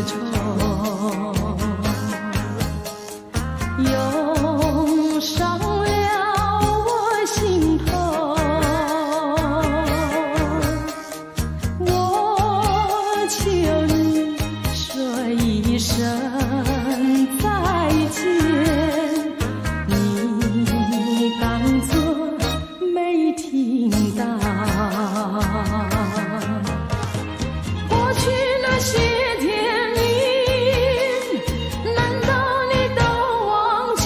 愁，涌上了我心头。我求你说一声再见，你当作没听到。过去那些天里，难道你都忘记？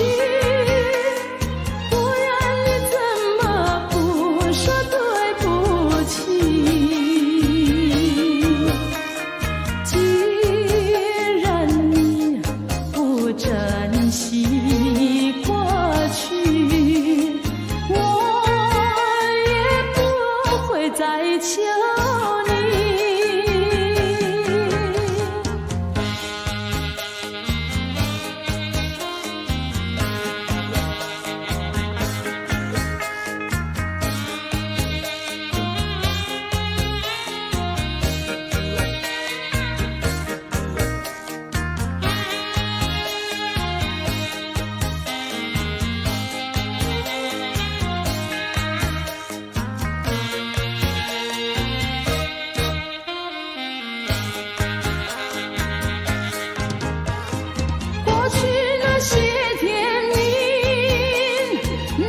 不然你怎么不说对不起？既然你不珍惜过去，我也不会再求你。过去那些天里，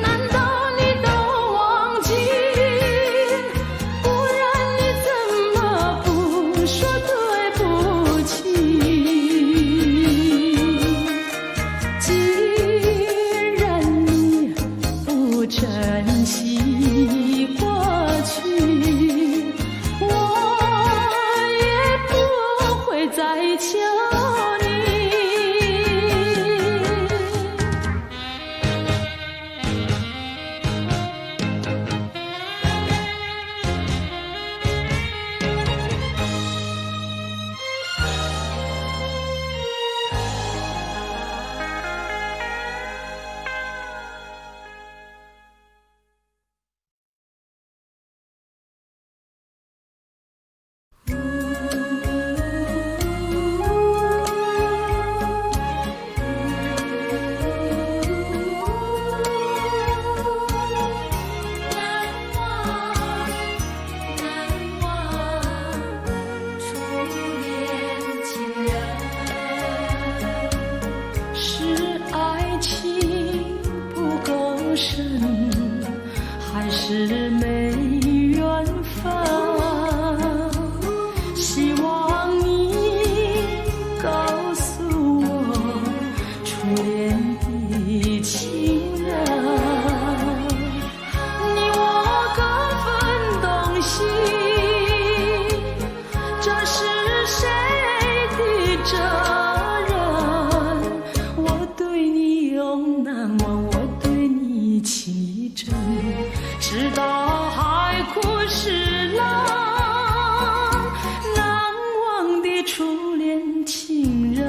难道你都忘记？不然你怎么不说对不起？既然你不珍惜过去，我也不会再求你。还是没缘分，希望你告诉我初恋的情人，你我各分东西，这是谁的责任？我对你永难忘，我对你情真，直到海枯石烂，难忘的初恋情人。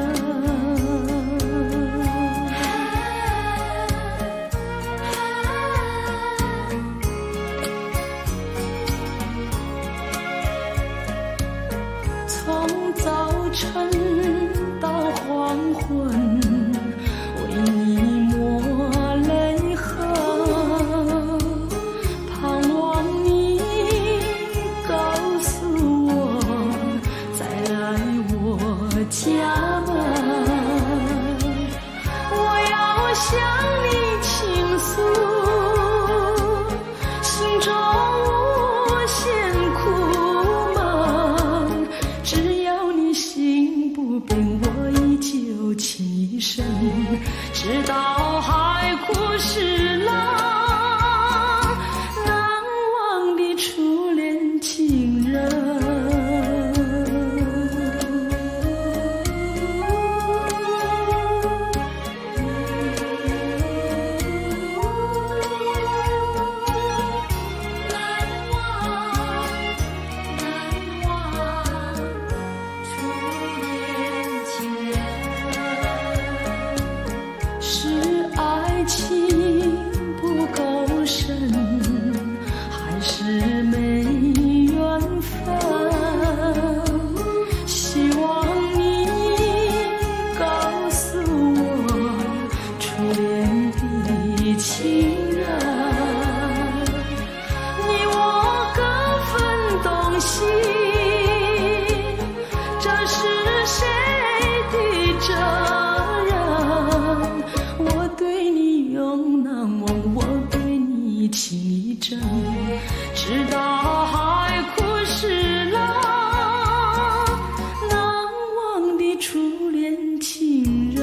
从早晨到黄昏，为你抹泪痕，盼望你告诉我再来我家门，我要向你倾诉心中无限苦闷，只要你心不变，我依旧起身，直到海枯石烂，难忘的初恋情人。是爱情不够是谁的责任？我对你永难忘，我对你情真，直到海枯石烂，难忘的初恋情人。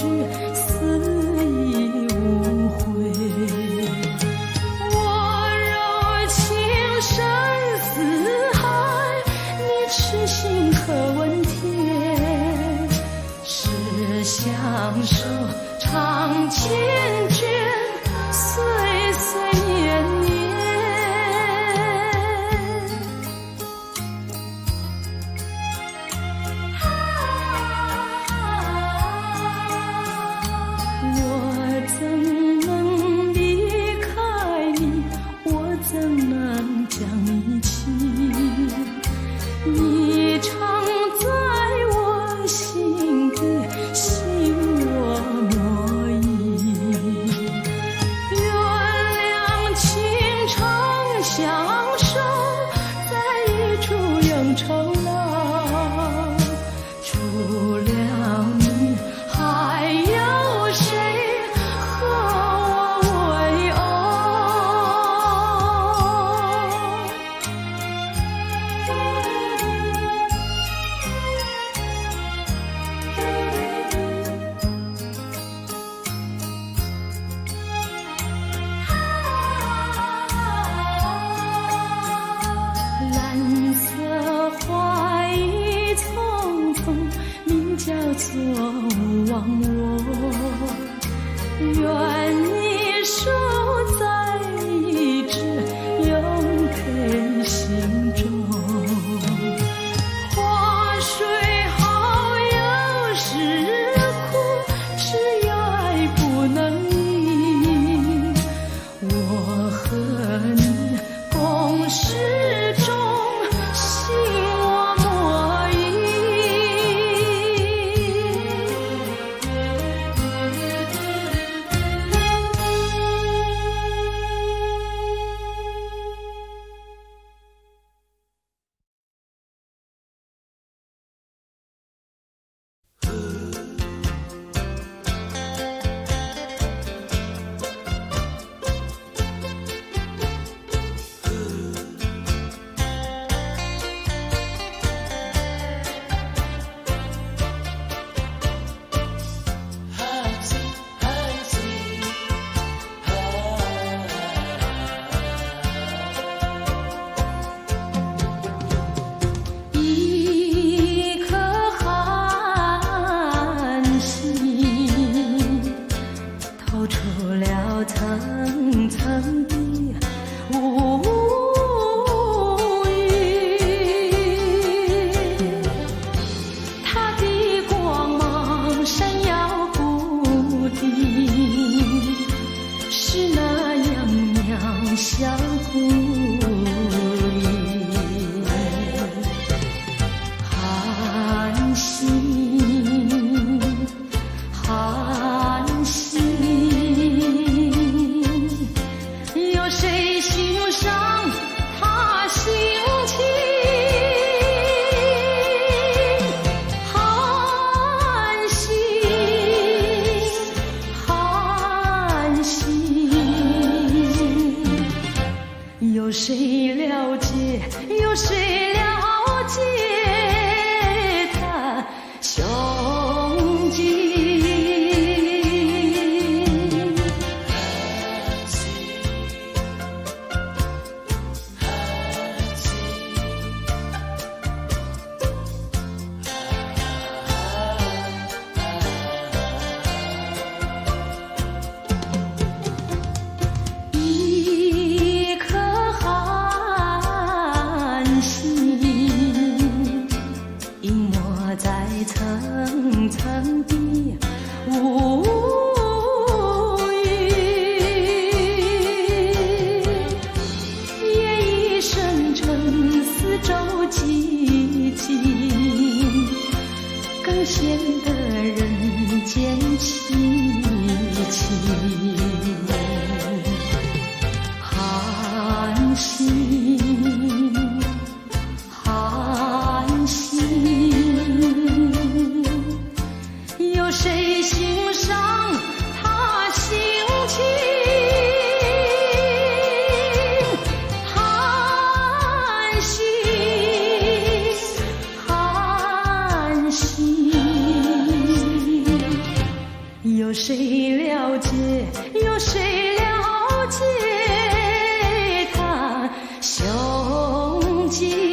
聚，死亦无悔。我柔情深似海，你痴心可问天。是相守长缱绻，岁岁年年。我怎能离开你？我怎能将你弃？你常在我心底，心我莫疑。原谅情长相守，在一处永愁老。除了你，还有谁和我为蓝色花已匆匆，名叫做忘我。愿你守在一直，永陪心中。花水好有时苦，只有爱不能移。我和你共始终，心我莫疑。一颗寒心，透出了层层的无语。它的光芒闪耀不定，是那样渺小孤影。寒心，寒心，有谁欣赏他心情？寒心，寒心，有谁了解？有谁了解他胸襟？一颗寒心，隐没在层层的无语。夜已深沉，四周寂静，更显得人间凄清。寒心，寒心，有谁欣赏他心情？寒心，寒心，有谁了解？有谁了解他胸襟？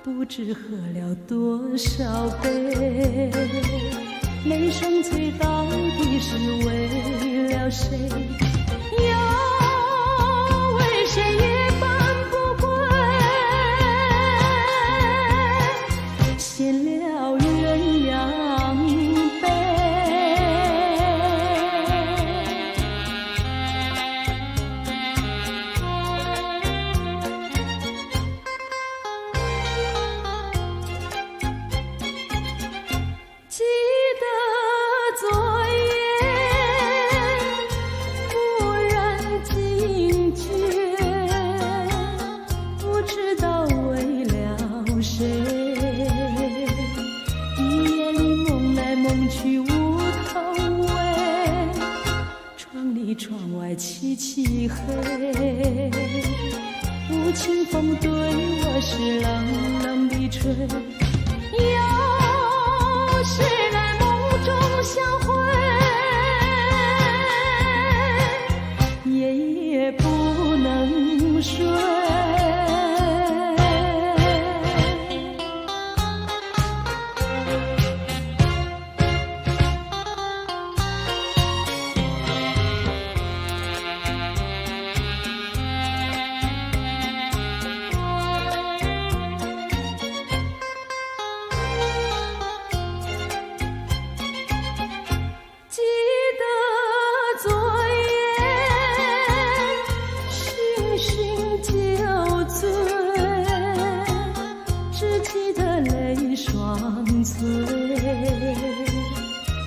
不知喝了多少杯，泪双催到底是为了谁？又为谁夜半不归？献了鸳鸯杯。记得昨夜外漆漆黑，无情风对我是冷冷的吹。有时来梦中相会，夜夜不能睡。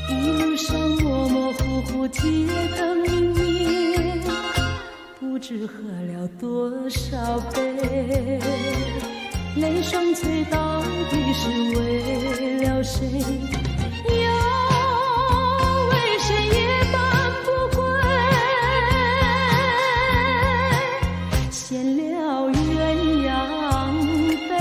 一路上模模糊糊，街灯明灭，不知喝了多少杯，泪双醉到底是为了谁？又为谁夜半不归？闲了鸳鸯杯。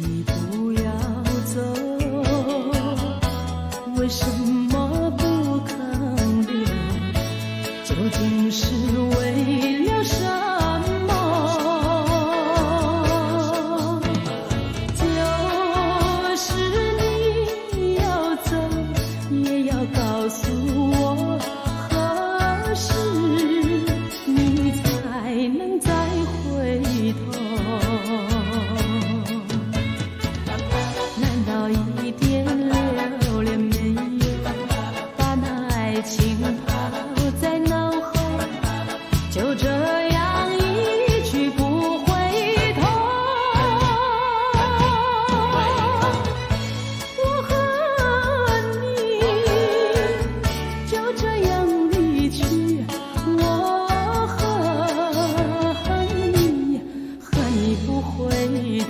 你不要走，为什么不肯留？究竟是为了什么？就是你要走，也要告诉我，何时你才能再回头？难道一点留恋没有，把那爱情抛在脑后，就这样一去不回头？我和你就这样离去，我和你不回头。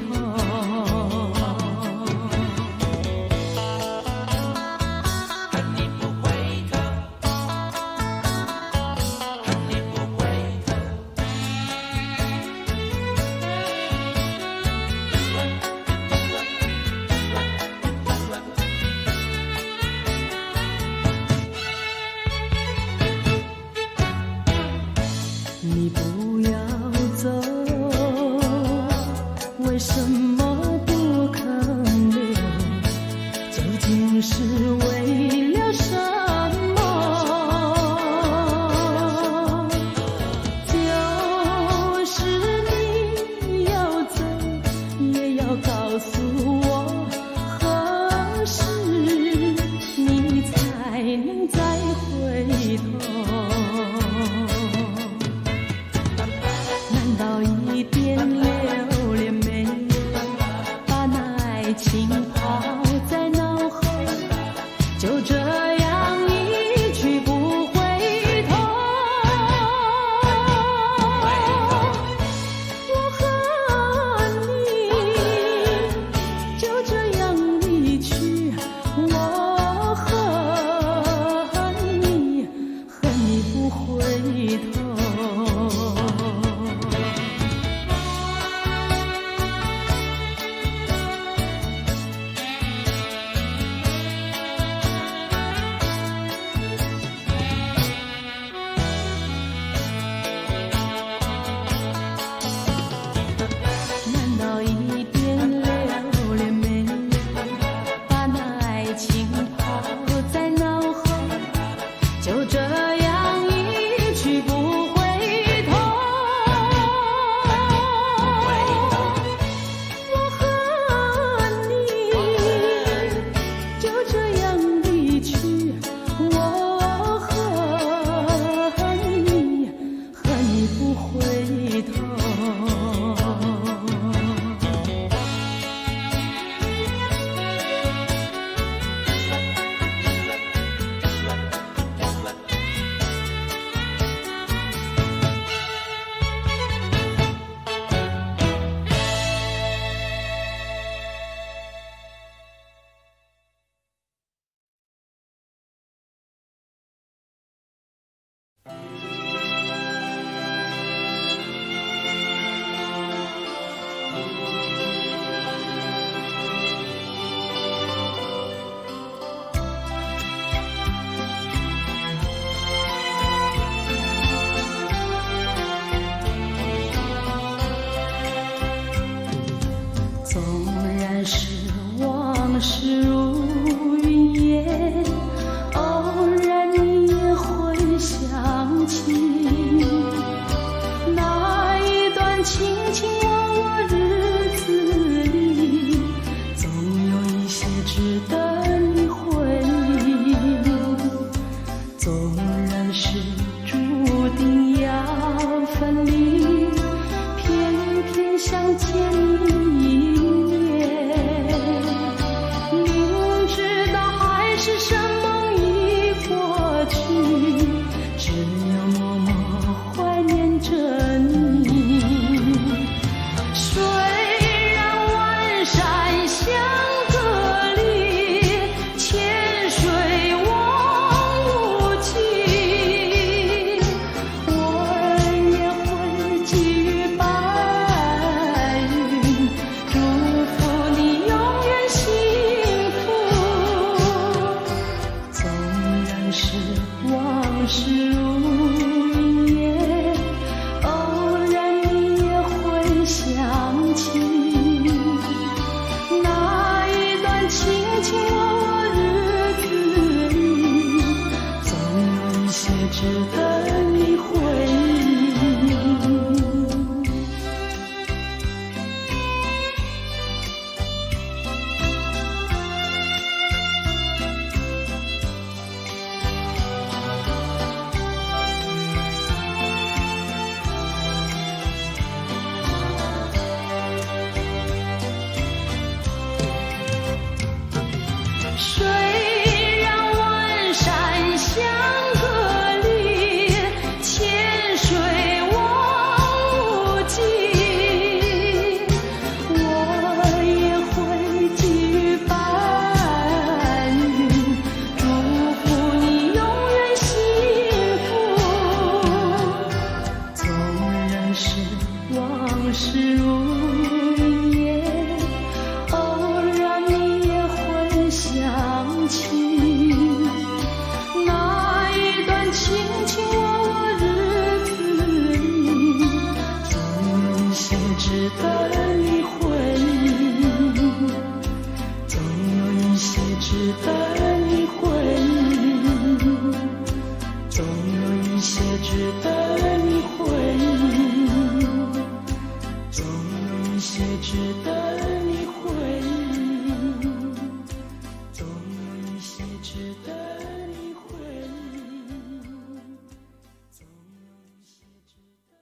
你不要走，为什么不肯留？究竟是为了什么？就是你要走，也要告诉我，何时你才能再回头？回头。纵然是往事如云烟，偶然你也会想起那一段卿卿我我日子里，总有一些值得你回忆。纵然是注定要分离，偏偏想见你。是什梦已过去，只有默默怀念着你。虽然万山相隔离，千水望无际，我也会寄予白云，祝福你永远幸福。是往事如云烟，偶然你也会想起那一段卿卿我我日子里，总有一些值得你回忆。虽然万山相隔离，千水望无际，我也会寄予白云，祝福你永远幸福。纵然是往事如云烟，偶然你也会想起那一段卿卿我我日子里，总有一些值得你回忆，总有一些值得你回忆，总有一些值得你回忆，总有一些值得你回忆，总有一些值得你回忆，总有一些值得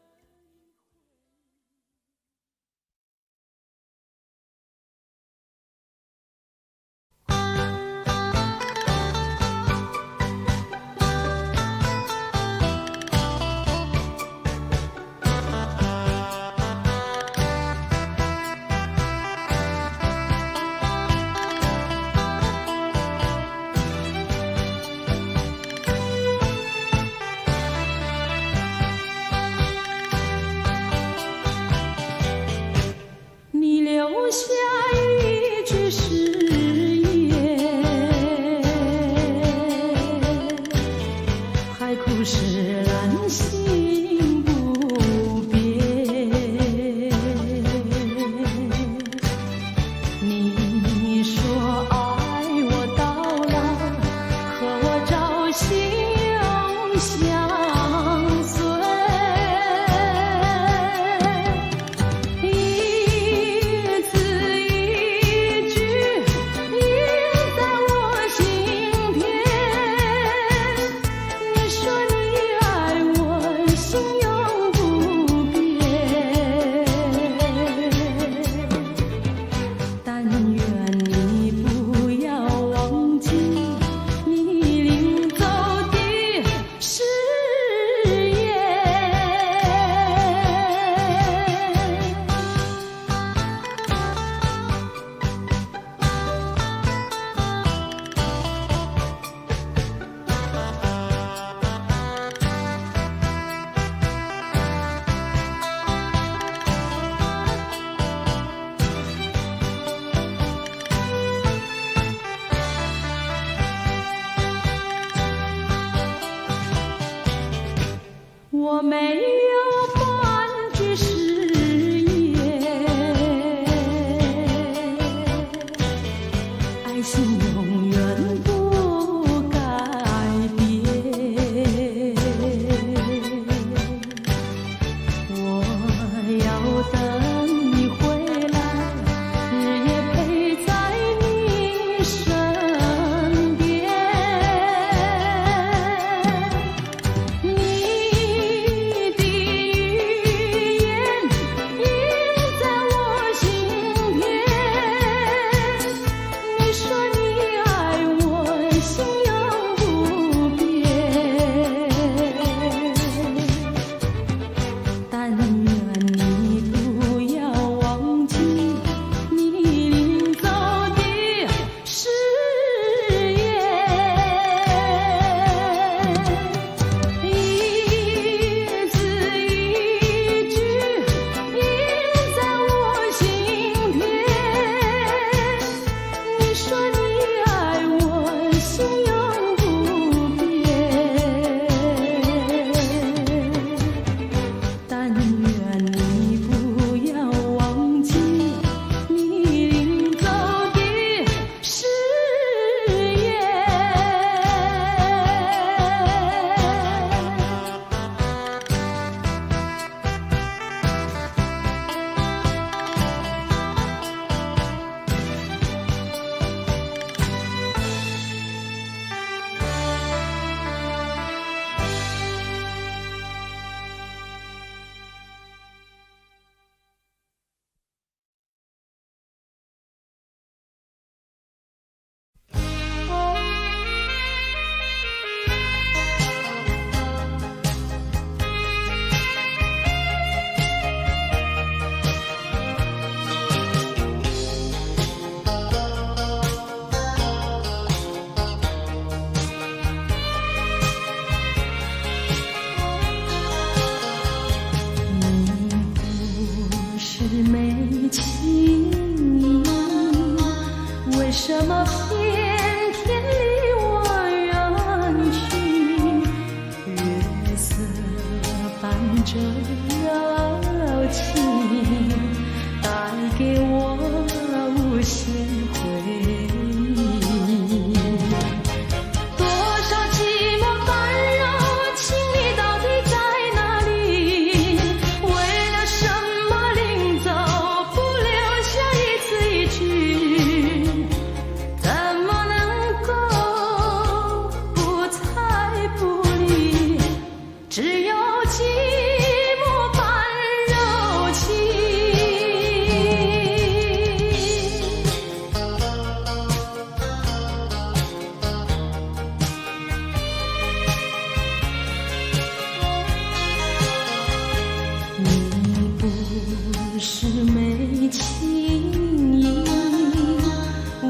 是没情意，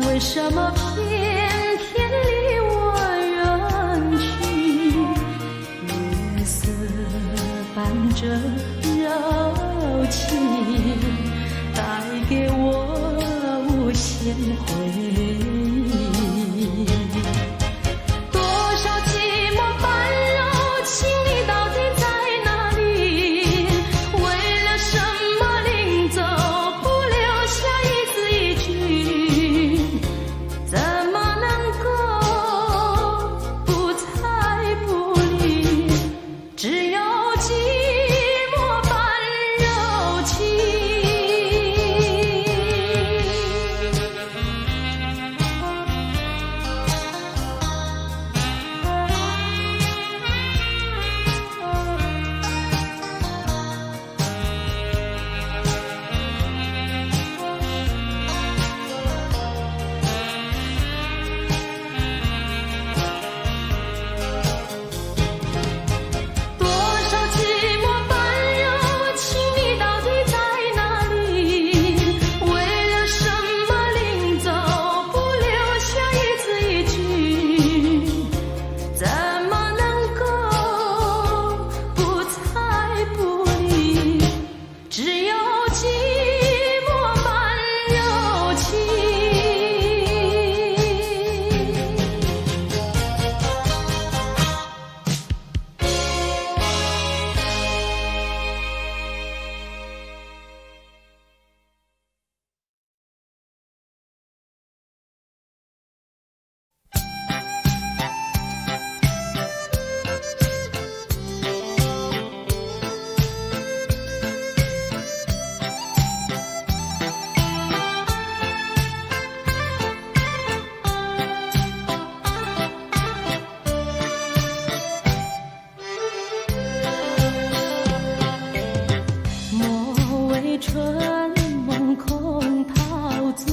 为什么偏偏离我远去？月色伴着柔情，带给我无限回忆。多少寂寞般柔情，你到底在哪里？为了什么临走不留下一字一句？怎么能够不睬不理？只有寂寞般柔情。春梦空陶醉，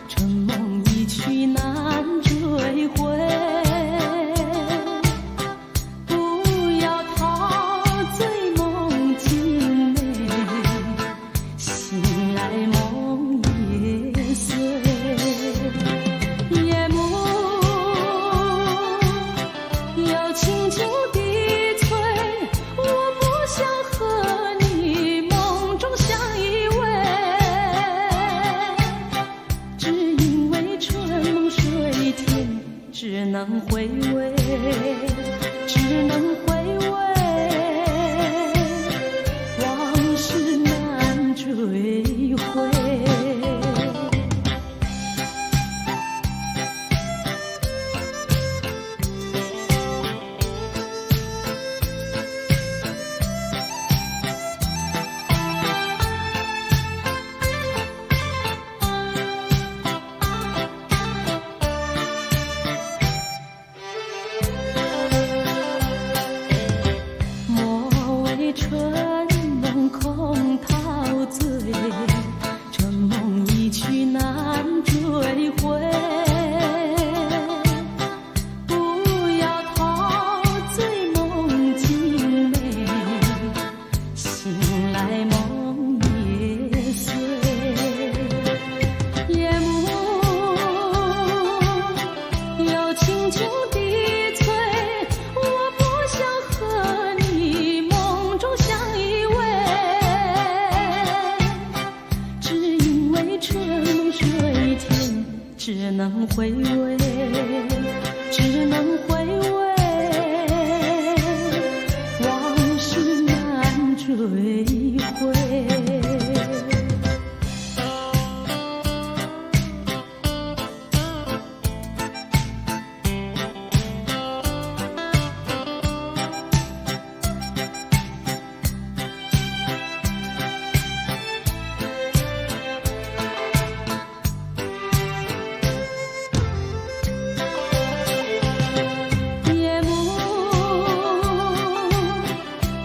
春梦一去难追回。不要陶醉梦境内，醒来梦也碎。夜幕又轻轻低垂，我不想和你梦中相依偎，只因为春梦水天，只能回味，只能回味，往事难追回。春梦空陶醉，春梦一去难追回。不要陶醉梦境内，醒来梦也碎。夜幕又轻轻低垂，我不想和你梦中相依偎，只因为春梦水天，只能回味，只能回味，往事难追回。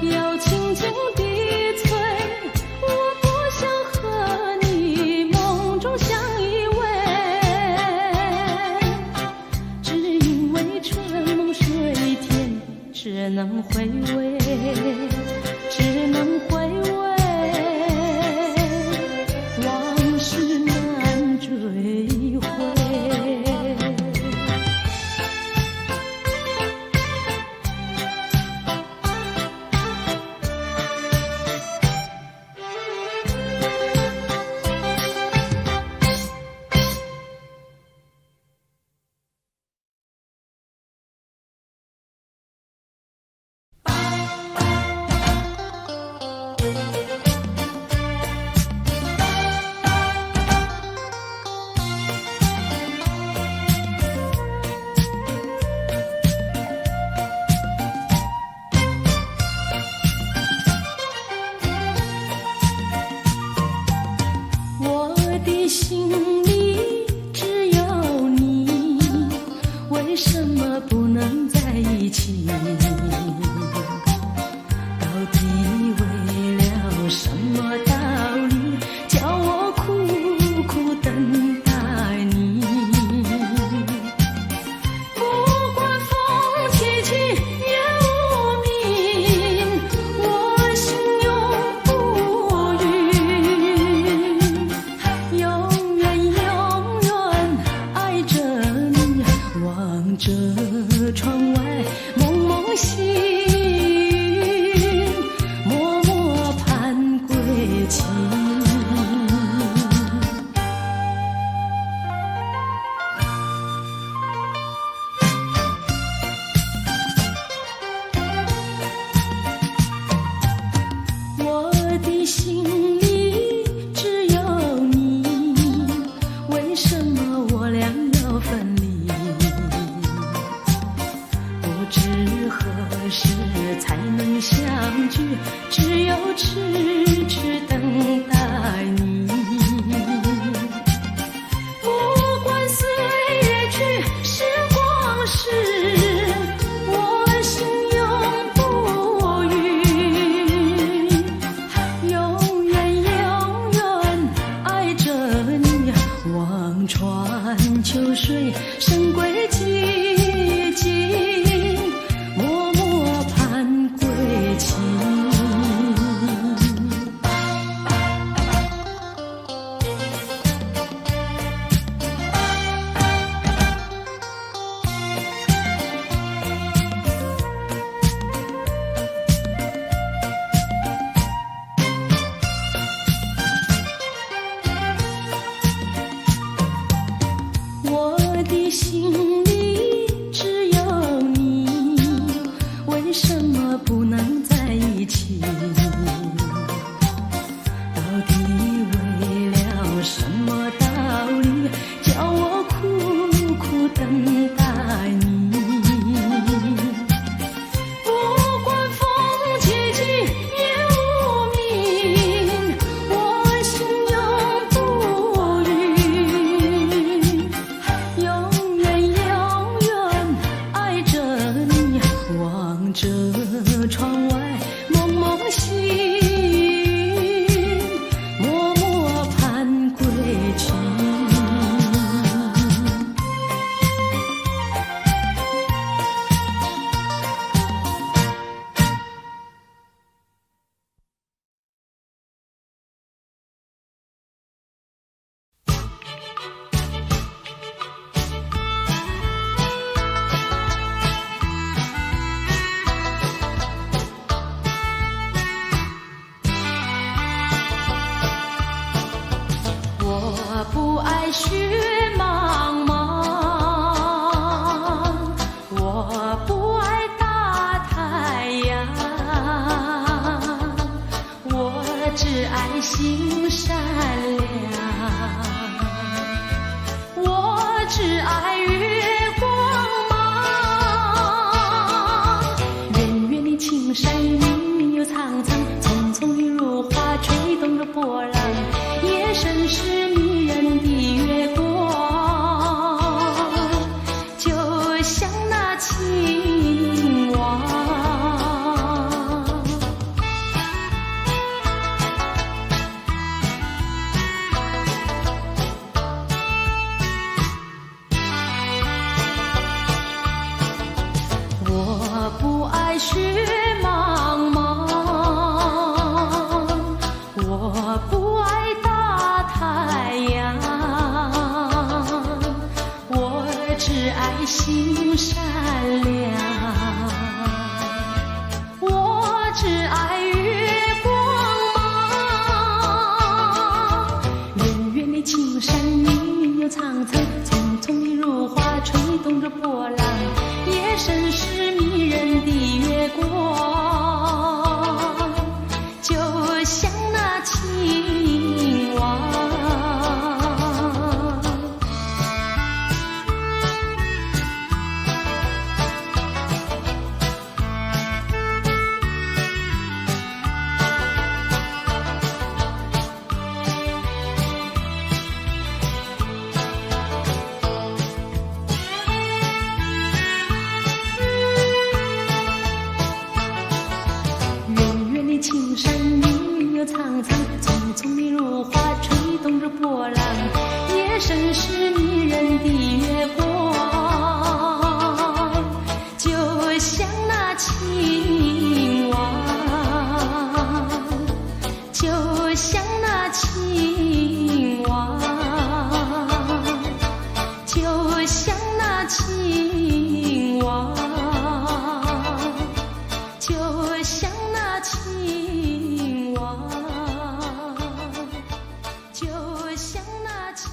又轻轻低垂，我不想心里只有你，为什么我俩要分离？不知何时才能相聚，只有痴痴等待你。不管岁月去，时光逝，我心永不渝，永远永远爱着你。望穿秋水，深归寂静，默默盼归期。我的心里只有你，为什么不能在一起？到底为了什么道理，叫我苦苦等待你？不管风起起，夜无明，我心永不渝，永远永远爱着你。望着窗外蒙蒙细雨，默默盼归去。我不爱雪茫茫，我不爱大太阳，我只爱心善良，我只爱月光芒。远远的青山，云云又苍苍，匆匆的如花，吹动着波浪。夜深时迷人的月光，就像那青蛙。我不爱雪茫茫，我不爱大太阳，我只爱心善良，我只爱月光芒。远远的青山，云云又苍苍，匆匆的如花，吹动着波浪。夜深时迷人的月光，就像那青蛙。青山云云又苍苍，匆匆的如花，吹动着波浪。夜深时迷人的月光，就像那青蛙，就像那青蛙，就像那青蛙，就像那青蛙，就像那青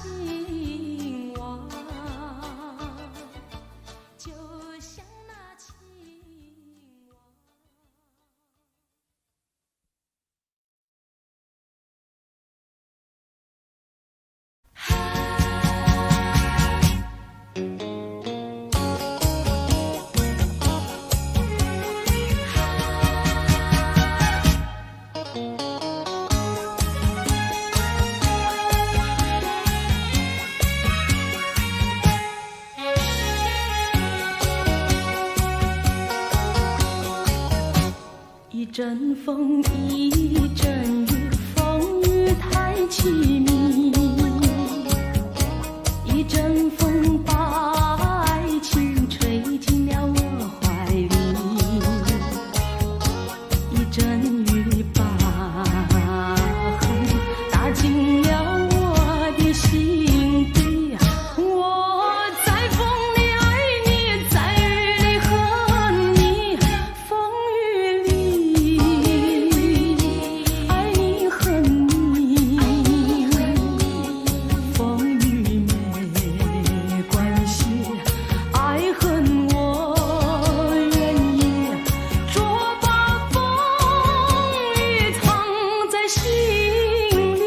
阵风，一阵雨，风雨太凄迷。一阵风把爱情吹进了我怀里，一阵雨把恨打进了我的心底。我在风里爱你，在雨里恨你，风雨里爱你恨你，风雨没关系，爱恨我愿意，捉把风雨藏在心里。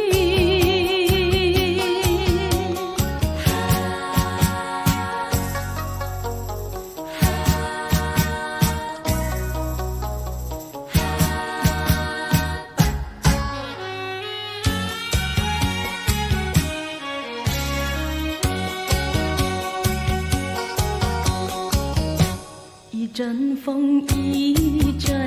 一阵风，一阵